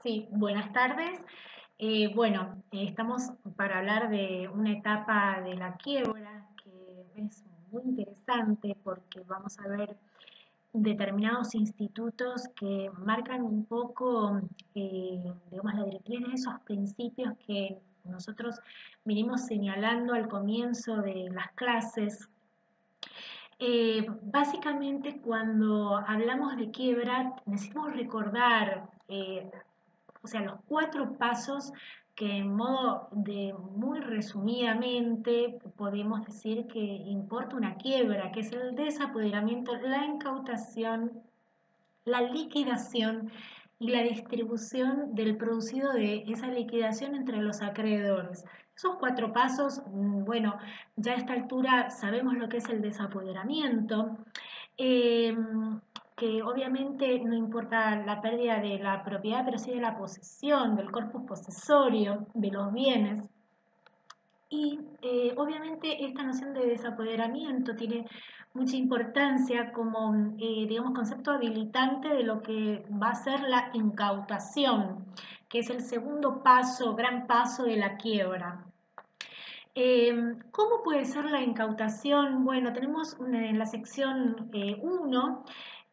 Sí, buenas tardes. Estamos para hablar de una etapa de la quiebra que es muy interesante porque vamos a ver determinados institutos que marcan un poco, digamos, la directriz de esos principios que nosotros vinimos señalando al comienzo de las clases. Básicamente, cuando hablamos de quiebra, necesitamos recordar o sea, los cuatro pasos que en modo de muy resumidamente podemos decir que importa una quiebra, que es el desapoderamiento, la incautación, la liquidación y la distribución del producido de esa liquidación entre los acreedores. Esos cuatro pasos, bueno, ya a esta altura sabemos lo que es el desapoderamiento. Eh, que obviamente no importa la pérdida de la propiedad, pero sí de la posesión, del corpus posesorio, de los bienes. Y obviamente esta noción de desapoderamiento tiene mucha importancia como, digamos, concepto habilitante de lo que va a ser la incautación, que es el segundo paso, gran paso de la quiebra. ¿Cómo puede ser la incautación? Bueno, tenemos en la sección 1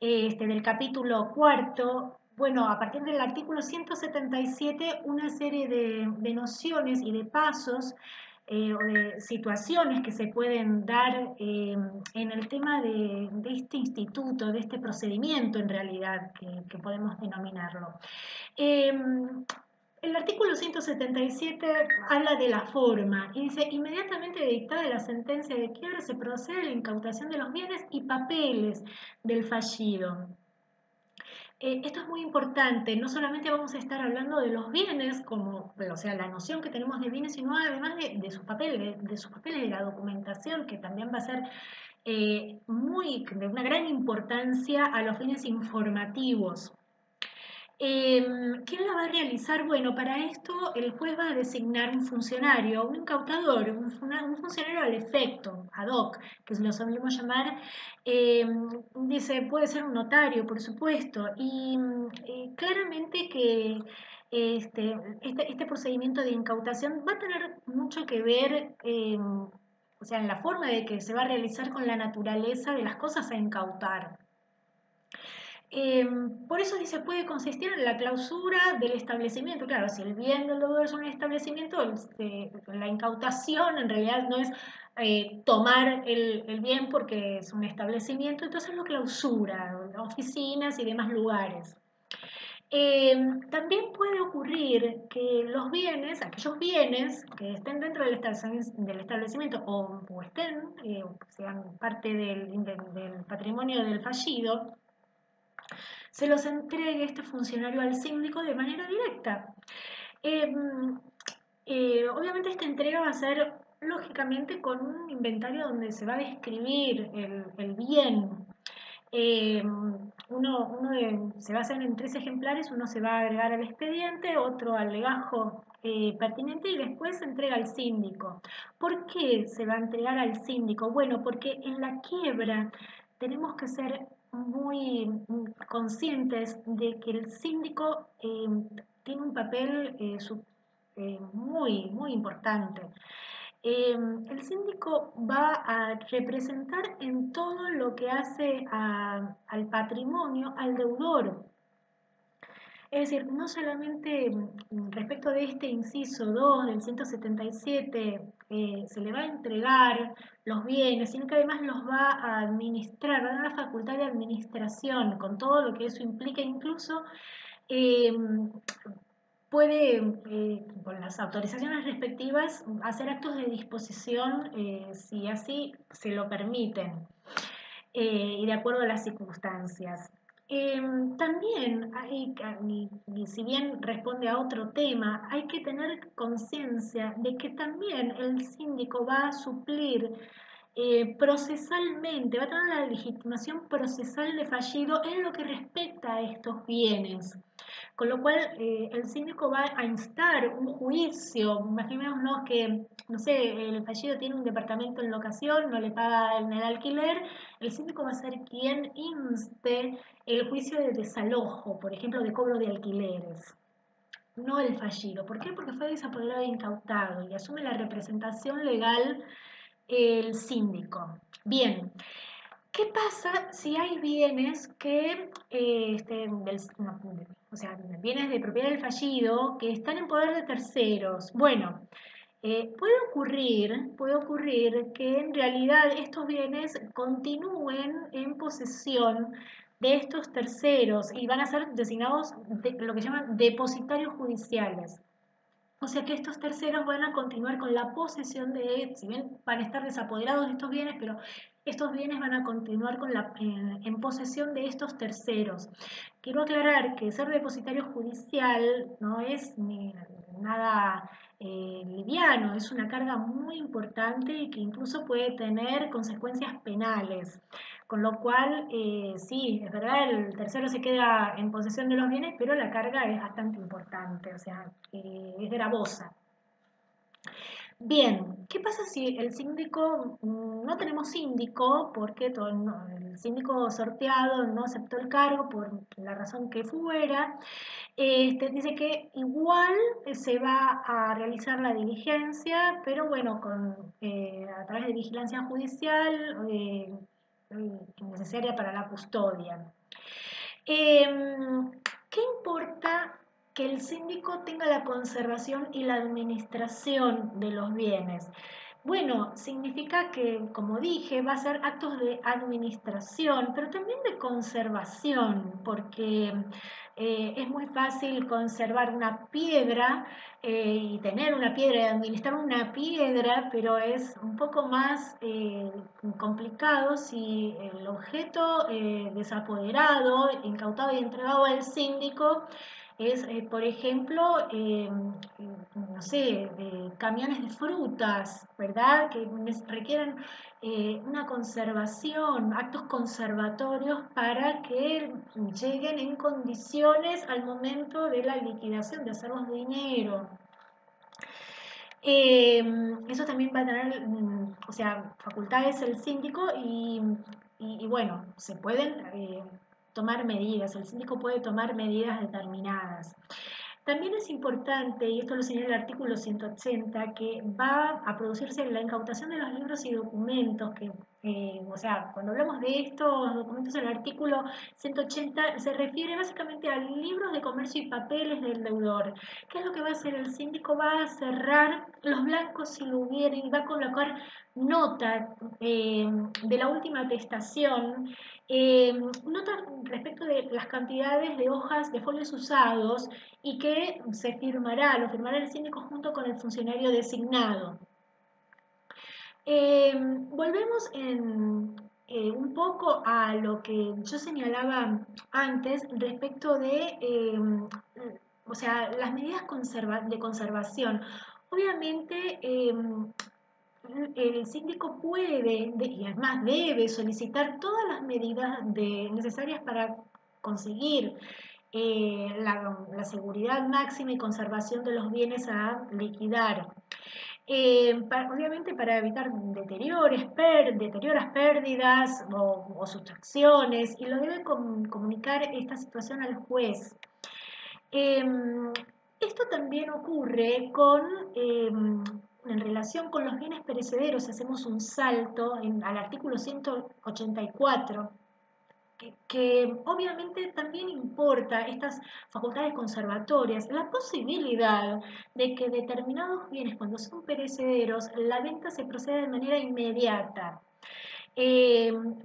del capítulo cuarto, bueno, a partir del artículo 177, una serie de nociones y de pasos o de situaciones que se pueden dar en el tema de este instituto, de este procedimiento en realidad, que podemos denominarlo. Eh, el artículo 177 habla de la forma y dice, inmediatamente dictada la sentencia de quiebra se procede a la incautación de los bienes y papeles del fallido. Esto es muy importante, no solamente vamos a estar hablando de los bienes, como, o sea, la noción que tenemos de bienes, sino además de sus papeles, de sus papeles, de la documentación, que también va a ser de una gran importancia a los fines informativos. ¿Quién la va a realizar? Bueno, para esto el juez va a designar un funcionario, un incautador, un funcionario al efecto, ad hoc, que lo solemos llamar. Dice, puede ser un notario, por supuesto, y claramente que este procedimiento de incautación va a tener mucho que ver, o sea, en la forma de que se va a realizar con la naturaleza de las cosas a incautar. Por eso dice, puede consistir en la clausura del establecimiento. Claro, si el bien del deudor es un establecimiento, la incautación en realidad no es tomar el bien porque es un establecimiento, entonces lo clausura, oficinas y demás lugares. También puede ocurrir que los bienes, aquellos bienes que estén dentro del establecimiento o estén, o sean parte del patrimonio del fallido, se los entregue este funcionario al síndico de manera directa. Eh, Obviamente esta entrega va a ser lógicamente con un inventario donde se va a describir el bien. Se va a hacer en 3 ejemplares, uno se va a agregar al expediente, otro al legajo pertinente y después se entrega al síndico. ¿Por qué se va a entregar al síndico? Bueno, porque en la quiebra tenemos que ser muy conscientes de que el síndico tiene un papel muy, muy importante. El síndico va a representar en todo lo que hace al patrimonio, al deudor. Es decir, no solamente respecto de este inciso 2 del 177 se le va a entregar los bienes, sino que además los va a administrar, va a dar la facultad de administración con todo lo que eso implica, incluso eh, puede, con las autorizaciones respectivas, hacer actos de disposición si así se lo permiten y de acuerdo a las circunstancias. También, y si bien responde a otro tema, hay que tener conciencia de que también el síndico va a suplir procesalmente, va a tener la legitimación procesal de fallido en lo que respecta a estos bienes. Con lo cual, el síndico va a instar un juicio. Imaginémonos que, no sé, el fallido tiene un departamento en locación, no le paga en el alquiler. El síndico va a ser quien inste el juicio de desalojo, por ejemplo, de cobro de alquileres. no el fallido. ¿Por qué? Porque fue desapoderado e incautado y asume la representación legal el síndico. Bien, ¿qué pasa si hay bienes que, o sea, bienes de propiedad del fallido que están en poder de terceros? Bueno, puede ocurrir que en realidad estos bienes continúen en posesión de estos terceros y van a ser designados lo que llaman depositarios judiciales. O sea que estos terceros van a continuar con la posesión de, si bien van a estar desapoderados de estos bienes, pero estos bienes van a continuar en posesión de estos terceros. Quiero aclarar que ser depositario judicial no es nada liviano, es una carga muy importante y que incluso puede tener consecuencias penales. Con lo cual, sí, es verdad, el tercero se queda en posesión de los bienes, pero la carga es bastante importante, o sea, es gravosa. Bien, ¿qué pasa si el síndico, no tenemos síndico porque el síndico sorteado no aceptó el cargo por la razón que fuera? Dice que igual se va a realizar la diligencia, pero bueno, a través de vigilancia judicial necesaria para la custodia. ¿Qué importa que el síndico tenga la conservación y la administración de los bienes? Bueno, significa que, como dije, va a ser actos de administración, pero también de conservación, porque es muy fácil conservar una piedra y tener una piedra y administrar una piedra, pero es un poco más complicado si el objeto desapoderado, incautado y entregado al síndico es, por ejemplo, no sé, camiones de frutas, ¿verdad? Que requieren una conservación, actos conservatorios para que lleguen en condiciones al momento de la liquidación, de hacerlos dinero. Eso también va a tener, o sea, facultades el síndico y bueno, se pueden tomar medidas, el síndico puede tomar medidas determinadas. También es importante, y esto lo señala el artículo 180, que va a producirse la incautación de los libros y documentos, o sea, cuando hablamos de estos documentos, el artículo 180 se refiere básicamente a libros de comercio y papeles del deudor. ¿Qué es lo que va a hacer el síndico? Va a cerrar los blancos si lo hubiera y va a colocar nota de la última atestación, nota respecto de las cantidades de hojas de folios usados y que lo firmará el síndico junto con el funcionario designado. Volvemos un poco a lo que yo señalaba antes respecto de, o sea, las medidas de conservación. Obviamente, el síndico puede, y además debe solicitar todas las medidas necesarias para conseguir la seguridad máxima y conservación de los bienes a liquidar. Obviamente para evitar deterioras pérdidas o sustracciones y lo debe comunicar esta situación al juez. Esto también ocurre en relación con los bienes perecederos, hacemos un salto al artículo 184, que obviamente también importa estas facultades conservatorias, la posibilidad de que determinados bienes, cuando son perecederos, la venta se proceda de manera inmediata.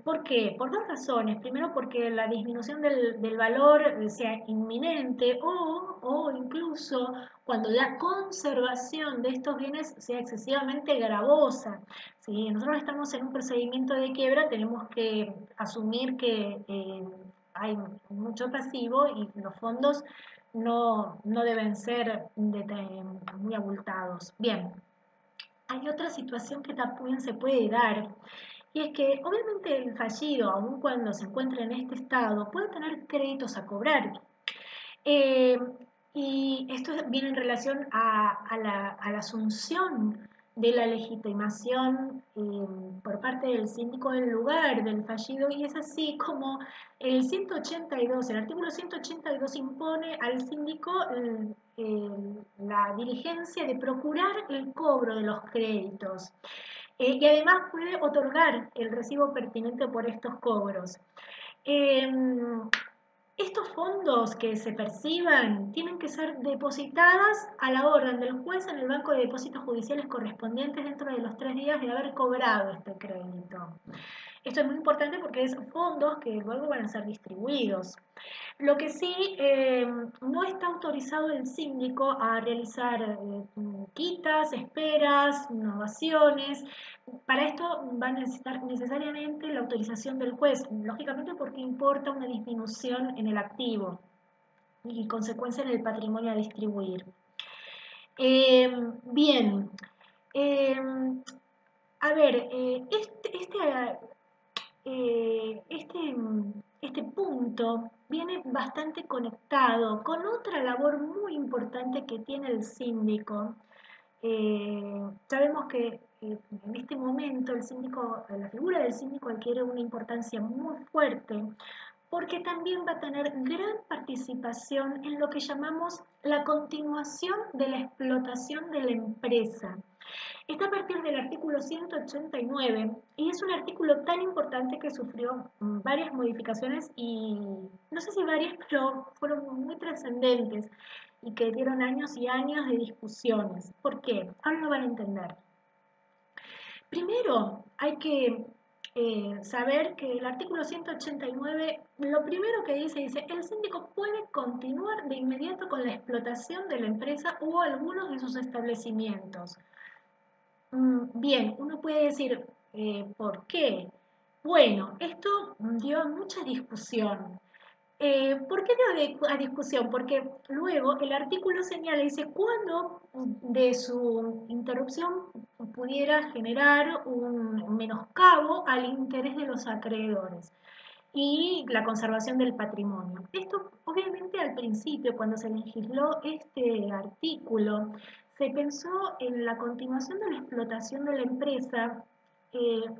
¿Por qué? Por dos razones. Primero, porque la disminución del valor sea inminente o incluso cuando la conservación de estos bienes sea excesivamente gravosa. Si nosotros estamos en un procedimiento de quiebra, tenemos que asumir que hay mucho pasivo y los fondos no deben ser muy abultados. Bien, hay otra situación que también se puede dar y es que obviamente el fallido, aun cuando se encuentre en este estado, puede tener créditos a cobrar. Eh, y esto viene en relación a la asunción de la legitimación por parte del síndico del lugar, del fallido, y es así como el 182, el artículo 182 impone al síndico la diligencia de procurar el cobro de los créditos. Y además puede otorgar el recibo pertinente por estos cobros. Em, Estos fondos que se perciban tienen que ser depositadas a la orden del juez en el banco de depósitos judiciales correspondientes dentro de los 3 días de haber cobrado este crédito. Esto es muy importante porque es fondos que luego van a ser distribuidos. Lo que sí, no está autorizado el síndico a realizar quitas, esperas, innovaciones. Para esto va a necesitar necesariamente la autorización del juez, lógicamente porque importa una disminución en el activo y consecuencia en el patrimonio a distribuir. Bien, eh, a ver, este punto viene bastante conectado con otra labor muy importante que tiene el síndico. Sabemos que en este momento el síndico, la figura del síndico adquiere una importancia muy fuerte porque también va a tener gran participación en lo que llamamos la continuación de la explotación de la empresa. Está a partir del artículo 189 y es un artículo tan importante que sufrió varias modificaciones y no sé si varias, pero fueron muy trascendentes y que dieron años y años de discusiones. ¿Por qué? Ahora lo van a entender. Primero, hay que saber que el artículo 189, lo primero que dice, el síndico puede continuar de inmediato con la explotación de la empresa o algunos de sus establecimientos. Bien, uno puede decir, ¿por qué? Bueno, esto dio mucha discusión. ¿Por qué dio a discusión? Porque luego el artículo señala, dice, cuándo de su interrupción pudiera generar un menoscabo al interés de los acreedores y la conservación del patrimonio. Esto, obviamente, al principio, cuando se legisló este artículo, se pensó en la continuación de la explotación de la empresa,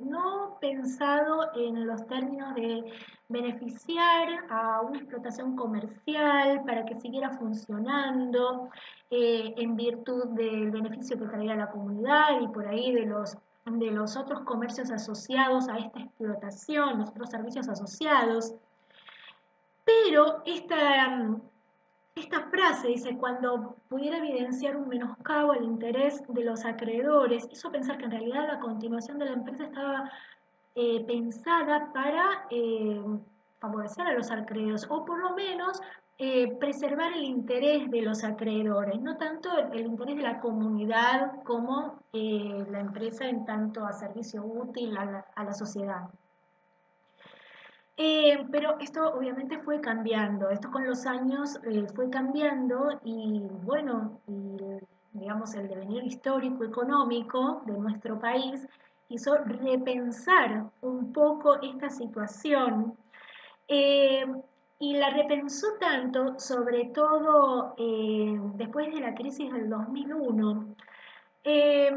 no pensado en los términos de beneficiar a una explotación comercial para que siguiera funcionando en virtud del beneficio que traía a la comunidad y por ahí de los otros comercios asociados a esta explotación, los otros servicios asociados. Pero esta frase dice, cuando pudiera evidenciar un menoscabo al interés de los acreedores, hizo pensar que en realidad la continuación de la empresa estaba pensada para favorecer a los acreedores, o por lo menos preservar el interés de los acreedores, no tanto el interés de la comunidad como la empresa en tanto a servicio útil a la sociedad. Pero esto obviamente fue cambiando, esto con los años fue cambiando y bueno, digamos el devenir histórico económico de nuestro país hizo repensar un poco esta situación eh, y la repensó tanto, sobre todo después de la crisis del 2001, eh,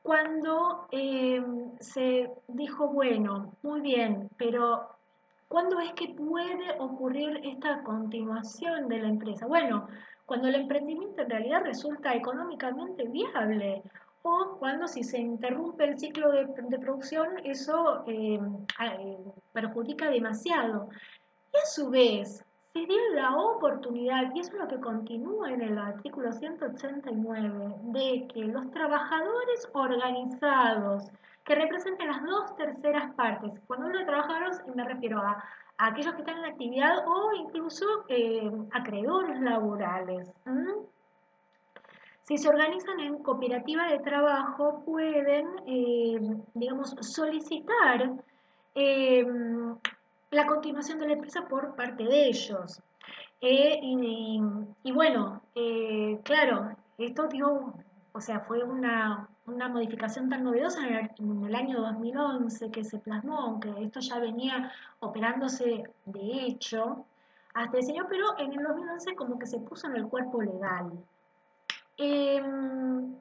cuando se dijo, bueno, muy bien, pero ¿cuándo es que puede ocurrir esta continuación de la empresa? Bueno, cuando el emprendimiento en realidad resulta económicamente viable o cuando si se interrumpe el ciclo de producción eso perjudica demasiado. Y a su vez, se dio la oportunidad, y eso es lo que continúa en el artículo 189, de que los trabajadores organizados, que representen las 2/3 partes, cuando hablo de trabajadores me refiero a aquellos que están en actividad o incluso acreedores laborales. Si se organizan en cooperativa de trabajo, pueden, digamos, solicitar eh, la continuación de la empresa por parte de ellos. Y bueno, claro, esto dio, o sea, fue una modificación tan novedosa en el año 2011 que se plasmó, aunque esto ya venía operándose de hecho hasta el señor, pero en el 2011 como que se puso en el cuerpo legal. Em,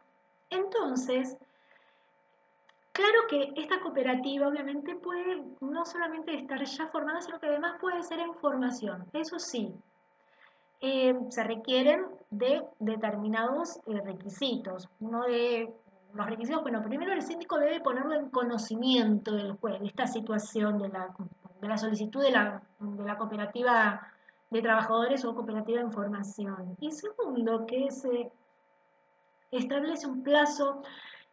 Entonces, claro que esta cooperativa obviamente puede no solamente estar ya formada, sino que además puede ser en formación. Eso sí, se requieren de determinados requisitos. Uno de los requisitos, bueno, primero el síndico debe ponerlo en conocimiento del juez, de esta situación de la solicitud de la cooperativa de trabajadores o cooperativa en formación. Y segundo, que se establece un plazo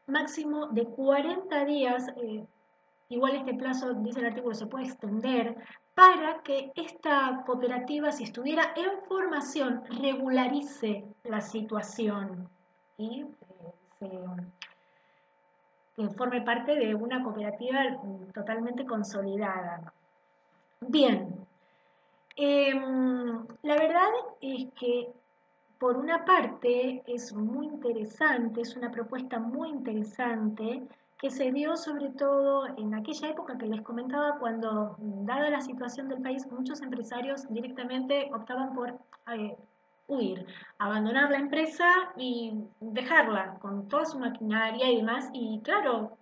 máximo de 40 días, igual este plazo, dice el artículo, se puede extender para que esta cooperativa, si estuviera en formación, regularice la situación y que forme parte de una cooperativa totalmente consolidada. Bien, la verdad es que por una parte es muy interesante, es una propuesta muy interesante que se dio sobre todo en aquella época que les comentaba cuando, dada la situación del país, muchos empresarios directamente optaban por eh, huir, abandonar la empresa y dejarla con toda su maquinaria y demás. Y claro,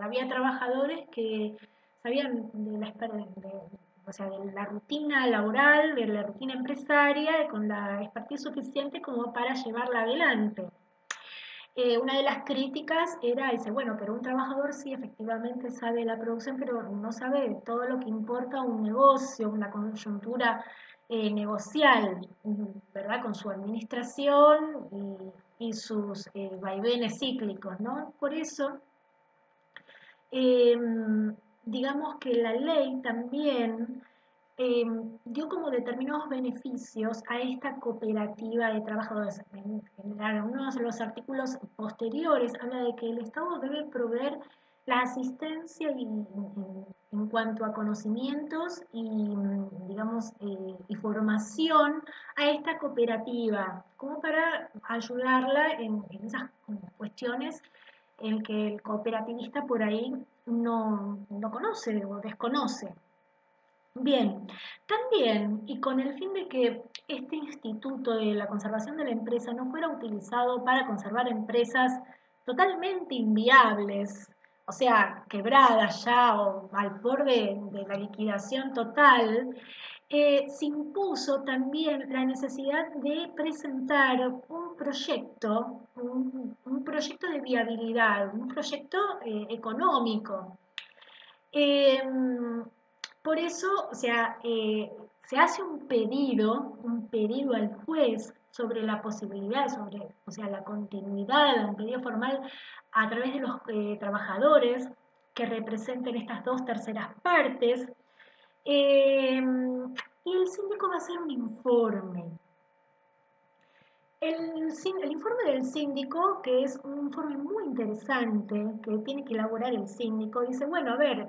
había trabajadores que sabían o sea, de la rutina laboral, de la rutina empresaria, con la expertise suficiente como para llevarla adelante. Una de las críticas era ese, bueno, pero un trabajador sí efectivamente sabe la producción, pero no sabe todo lo que importa un negocio, una coyuntura negocial, ¿verdad? Con su administración y sus vaivenes cíclicos, ¿no? Por eso, eh, digamos que la ley también dio como determinados beneficios a esta cooperativa de trabajadores. En general, uno de los artículos posteriores habla de que el Estado debe proveer la asistencia en cuanto a conocimientos y, digamos, y formación a esta cooperativa, como para ayudarla en esas cuestiones en que el cooperativista por ahí no conoce o desconoce. Bien, también, y con el fin de que este instituto de la conservación de la empresa no fuera utilizado para conservar empresas totalmente inviables, o sea, quebradas ya o al borde de la liquidación total, se impuso también la necesidad de presentar un proyecto de viabilidad, un proyecto económico. Em, por eso, o sea, se hace un pedido al juez sobre la posibilidad, sobre, o sea, la continuidad, un pedido formal a través de los trabajadores que representen estas dos terceras partes. Y el síndico va a hacer un informe. El informe del síndico, que es un informe muy interesante que tiene que elaborar el síndico, dice, bueno, a ver,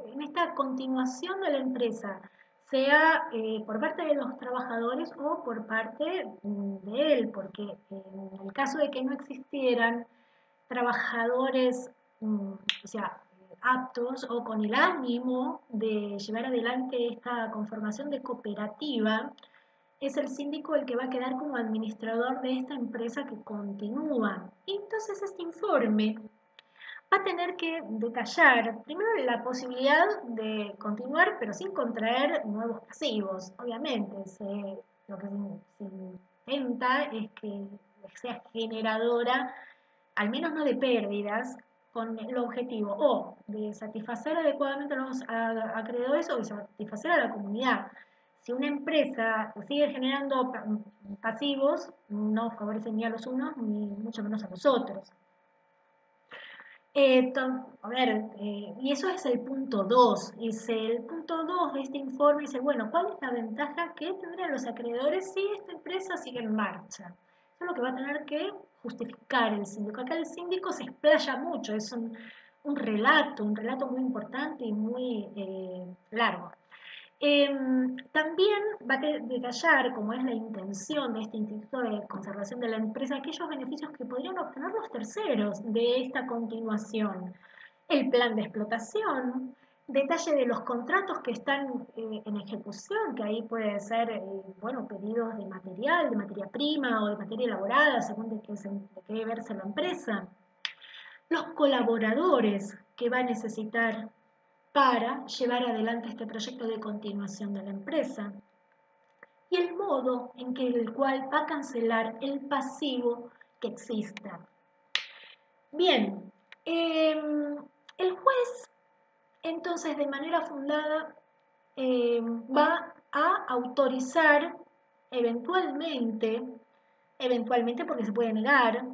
en esta continuación de la empresa, sea por parte de los trabajadores o por parte de él, porque en el caso de que no existieran trabajadores, o sea, aptos o con el ánimo de llevar adelante esta conformación de cooperativa, es el síndico el que va a quedar como administrador de esta empresa que continúa. Y entonces este informe va a tener que detallar primero la posibilidad de continuar, pero sin contraer nuevos pasivos. Obviamente, lo que se intenta es que sea generadora, al menos no de pérdidas, con el objetivo o de satisfacer adecuadamente a los acreedores o de satisfacer a la comunidad. Si una empresa sigue generando pasivos, no favorece ni a los unos ni mucho menos a los otros. A ver, y eso es el punto 2. Dice, el punto 2 de este informe dice, bueno, ¿cuál es la ventaja que tendrían los acreedores si esta empresa sigue en marcha? Eso es lo que va a tener que justificar el síndico. Acá el síndico se explaya mucho, es un relato muy importante y muy largo. También va a detallar, como es la intención de este Instituto de Conservación de la Empresa, aquellos beneficios que podrían obtener los terceros de esta continuación. El plan de explotación, detalle de los contratos que están en ejecución, que ahí puede ser, bueno, pedidos de material, de materia prima o de materia elaborada, según de qué verse la empresa. los colaboradores que va a necesitar para llevar adelante este proyecto de continuación de la empresa y el modo en que el cual va a cancelar el pasivo que exista. Bien, el juez entonces de manera fundada va a autorizar eventualmente, eventualmente porque se puede negar,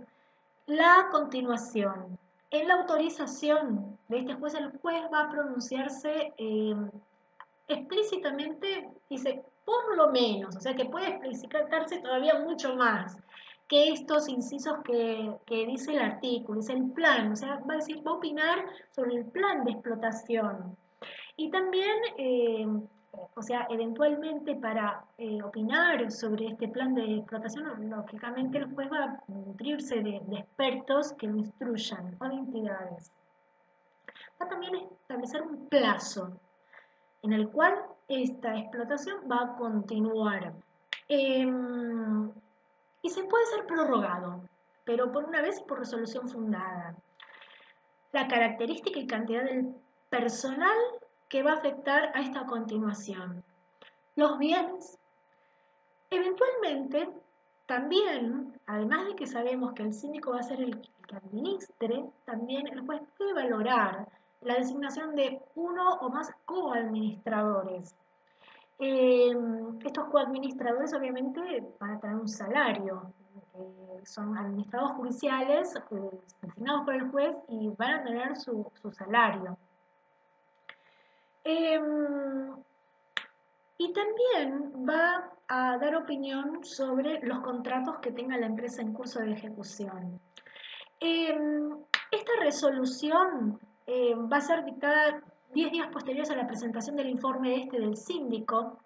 la continuación. En la autorización de este juez, el juez va a pronunciarse explícitamente, dice, por lo menos, o sea que puede explicitarse todavía mucho más que estos incisos que dice el artículo, es el plan, o sea, va a decir, va a opinar sobre el plan de explotación. Y también, o sea, eventualmente para opinar sobre este plan de explotación, lógicamente el juez va a nutrirse de expertos que lo instruyan o de entidades. Va a también establecer un plazo en el cual esta explotación va a continuar. Y se puede ser prorrogado, pero por una vez y por resolución fundada. La característica y cantidad del personal que va a afectar a esta continuación. Los bienes. Eventualmente, también, además de que sabemos que el síndico va a ser el que administre, también el juez puede valorar la designación de uno o más coadministradores. Estos coadministradores obviamente van a tener un salario, son administrados judiciales designados por el juez y van a tener su salario. Y también va a dar opinión sobre los contratos que tenga la empresa en curso de ejecución. Esta resolución va a ser dictada 10 días posteriores a la presentación del informe del síndico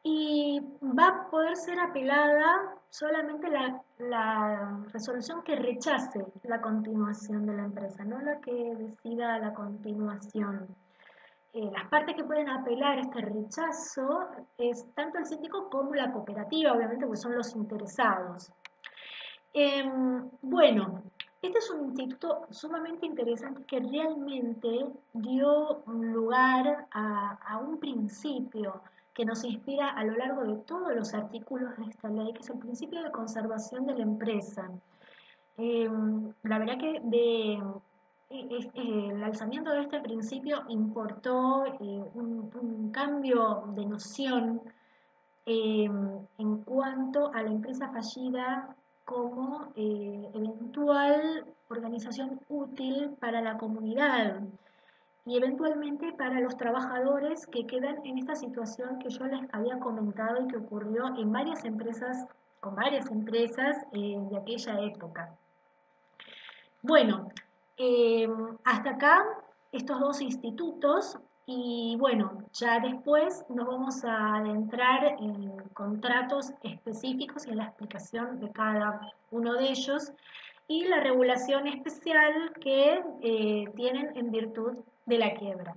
y va a poder ser apelada solamente la resolución que rechace la continuación de la empresa, no la que decida la continuación. Las partes que pueden apelar este rechazo es tanto el síndico como la cooperativa, obviamente, porque son los interesados. Bueno, este es un instituto sumamente interesante que realmente dio lugar a un principio que nos inspira a lo largo de todos los artículos de esta ley, que es el principio de conservación de la empresa. La verdad que el alzamiento de este principio importó un cambio de noción en cuanto a la empresa fallida como eventual organización útil para la comunidad y eventualmente para los trabajadores que quedan en esta situación que yo les había comentado y que ocurrió en varias empresas, con varias empresas de aquella época. Bueno, hasta acá estos dos institutos y bueno, ya después nos vamos a adentrar en contratos específicos y en la explicación de cada uno de ellos y la regulación especial que tienen en virtud de la quiebra.